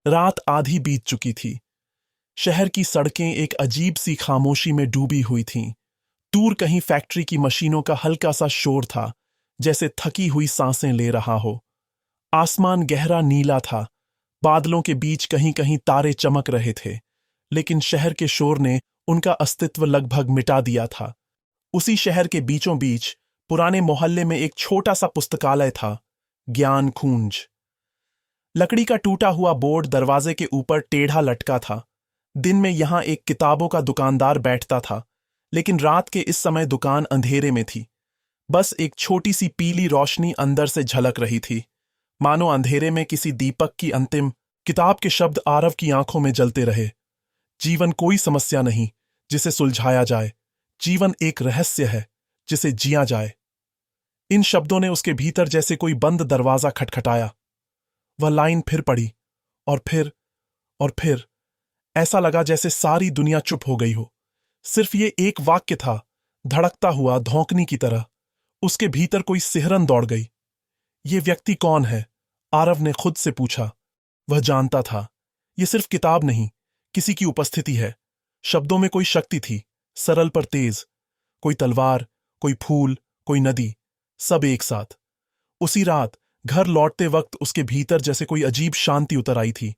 रात आधी बीत चुकी थी। शहर की सड़कें एक अजीब सी खामोशी में डूबी हुई थीं। दूर कहीं फैक्ट्री की मशीनों का हल्का सा शोर था, जैसे थकी हुई सांसें ले रहा हो। आसमान गहरा नीला था, बादलों के बीच कहीं कहीं तारे चमक रहे थे, लेकिन शहर के शोर ने उनका अस्तित्व लगभग मिटा दिया था। उसी शहर के बीचों बीच पुराने मोहल्ले में एक छोटा सा पुस्तकालय था, ज्ञान खूंज। लकड़ी का टूटा हुआ बोर्ड दरवाजे के ऊपर टेढ़ा लटका था। दिन में यहां एक किताबों का दुकानदार बैठता था, लेकिन रात के इस समय दुकान अंधेरे में थी। बस एक छोटी सी पीली रोशनी अंदर से झलक रही थी, मानो अंधेरे में किसी दीपक की अंतिम किताब के शब्द आरव की आंखों में जलते रहे। जीवन कोई समस्या नहीं जिसे सुलझाया जाए, जीवन एक रहस्य है जिसे जिया जाए। इन शब्दों ने उसके भीतर जैसे कोई बंद दरवाजा खटखटाया। वह लाइन फिर पढ़ी, और फिर ऐसा लगा जैसे सारी दुनिया चुप हो गई हो। सिर्फ ये एक वाक्य था, धड़कता हुआ धौंकनी की तरह। उसके भीतर कोई सिहरन दौड़ गई। ये व्यक्ति कौन है? आरव ने खुद से पूछा। वह जानता था, ये सिर्फ किताब नहीं, किसी की उपस्थिति है। शब्दों में कोई शक्ति थी, सरल पर तेज। कोई तलवार, कोई फूल, कोई नदी, सब एक साथ। उसी रात घर लौटते वक्त उसके भीतर जैसे कोई अजीब शांति उतर आई थी।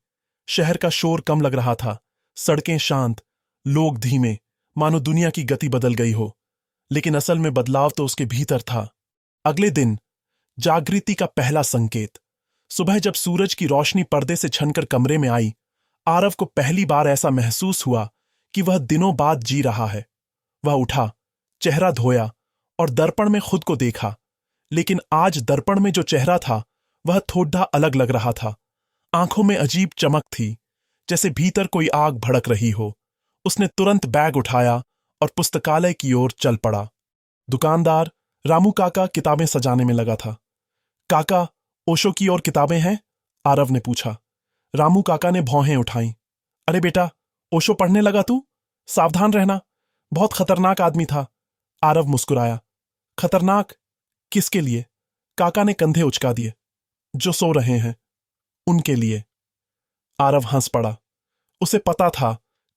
शहर का शोर कम लग रहा था, सड़कें शांत, लोग धीमे, मानो दुनिया की गति बदल गई हो। लेकिन असल में बदलाव तो उसके भीतर था। अगले दिन जागृति का पहला संकेत। सुबह जब सूरज की रोशनी पर्दे से छनकर कमरे में आई, आरव को पहली बार ऐसा महसूस हुआ कि वह दिनों बाद जी रहा है। वह उठा, चेहरा धोया और दर्पण में खुद को देखा। लेकिन आज दर्पण में जो चेहरा था वह थोड़ा अलग लग रहा था। आंखों में अजीब चमक थी, जैसे भीतर कोई आग भड़क रही हो। उसने तुरंत बैग उठाया और पुस्तकालय की ओर चल पड़ा। दुकानदार रामू काका किताबें सजाने में लगा था। काका, ओशो की और किताबें हैं? आरव ने पूछा। रामू काका ने भौहें उठाईं। अरे बेटा, ओशो पढ़ने लगा तू? सावधान रहना, बहुत खतरनाक आदमी था। आरव मुस्कुराया। खतरनाक? किसके लिए? काका ने कंधे उचका दिए। जो सो रहे हैं उनके लिए। आरव हंस पड़ा। उसे पता था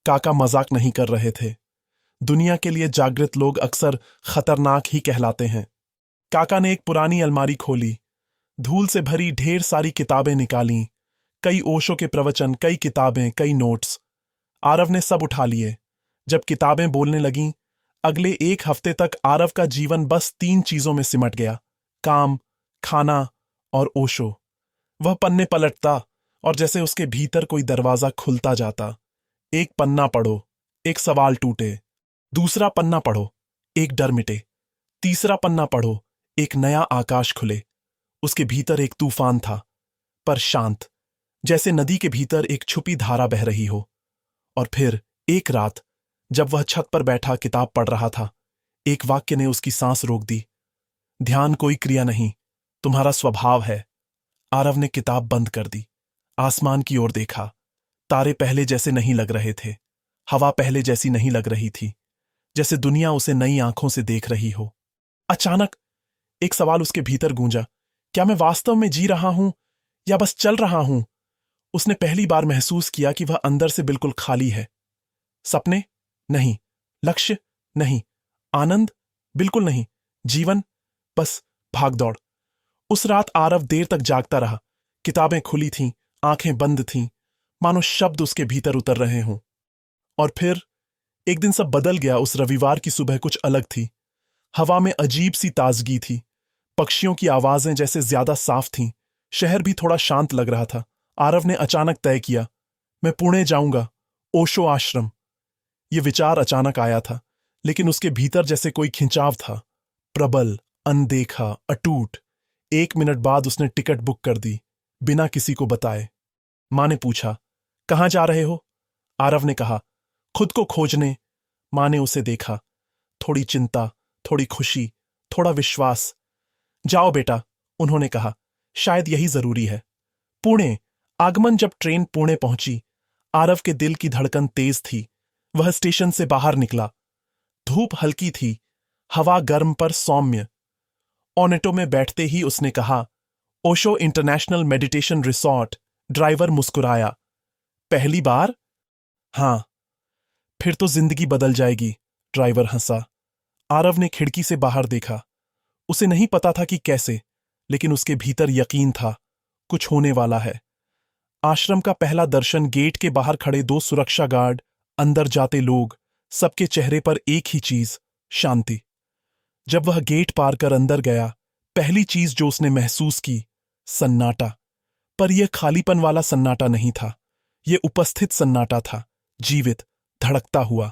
काका मजाक नहीं कर रहे थे। दुनिया के लिए जागृत लोग अक्सर खतरनाक ही कहलाते हैं। काका ने एक पुरानी अलमारी खोली, धूल से भरी ढेर सारी किताबें निकालीं। कई ओशो के प्रवचन, कई किताबें, कई नोट्स। आरव ने सब उठा लिए। जब किताबें बोलने लगीं, अगले एक हफ्ते तक आरव का जीवन बस 3 चीजों में सिमट गया: काम, खाना और ओशो। वह पन्ने पलटता और जैसे उसके भीतर कोई दरवाजा खुलता जाता। एक पन्ना पढ़ो, एक सवाल टूटे। दूसरा पन्ना पढ़ो, एक डर मिटे। तीसरा पन्ना पढ़ो, एक नया आकाश खुले। उसके भीतर एक तूफान था, पर शांत, जैसे नदी के भीतर एक छुपी धारा बह रही हो। और फिर एक रात जब वह छत पर बैठा किताब पढ़ रहा था, एक वाक्य ने उसकी सांस रोक दी। ध्यान कोई क्रिया नहीं, तुम्हारा स्वभाव है। आरव ने किताब बंद कर दी, आसमान की ओर देखा। तारे पहले जैसे नहीं लग रहे थे, हवा पहले जैसी नहीं लग रही थी, जैसे दुनिया उसे नई आंखों से देख रही हो। अचानक एक सवाल उसके भीतर गूंजा। क्या मैं वास्तव में जी रहा हूं या बस चल रहा हूं? उसने पहली बार महसूस किया कि वह अंदर से बिल्कुल खाली है। सपने? नहीं। लक्ष्य? नहीं। आनंद? बिल्कुल नहीं। जीवन? बस भागदौड़। उस रात आरव देर तक जागता रहा। किताबें खुली थीं, आंखें बंद थीं, मानो शब्द उसके भीतर उतर रहे हों। और फिर एक दिन सब बदल गया। उस रविवार की सुबह कुछ अलग थी। हवा में अजीब सी ताजगी थी, पक्षियों की आवाजें जैसे ज्यादा साफ थीं। शहर भी थोड़ा शांत लग रहा था। आरव ने अचानक तय किया, मैं पुणे जाऊंगा, ओशो आश्रम। यह विचार अचानक आया था, लेकिन उसके भीतर जैसे कोई खिंचाव था, प्रबल, अनदेखा, अटूट। 1 मिनट बाद उसने टिकट बुक कर दी, बिना किसी को बताए। मां ने पूछा, कहां जा रहे हो? आरव ने कहा, खुद को खोजने। मां ने उसे देखा, थोड़ी चिंता, थोड़ी खुशी, थोड़ा विश्वास। जाओ बेटा, उन्होंने कहा, शायद यही जरूरी है। पुणे। आगमन। जब ट्रेन पुणे पहुंची, आरव के दिल की धड़कन तेज थी। वह स्टेशन से बाहर निकला। धूप हल्की थी, हवा गर्म पर सौम्य। ऑनेटो में बैठते ही उसने कहा, Osho international meditation resort. Driver मुस्कुराया। पहली बार? हाँ। फिर तो जिंदगी बदल जाएगी, ड्राइवर हंसा। आरव ने खिड़की से बाहर देखा। उसे नहीं पता था कि कैसे, लेकिन उसके भीतर यकीन था, कुछ होने वाला है। आश्रम का पहला दर्शन, गेट के बाहर खड़े दो सुरक्षा गार्ड, अंदर जाते लोग, सबके चेहरे पर एक ही चीज, शांति। जब वह गेट पार कर अंदर गया, पहली चीज जो उसने महसूस की, सन्नाटा। पर यह खालीपन वाला सन्नाटा नहीं था, यह उपस्थित सन्नाटा था, जीवित, धड़कता हुआ।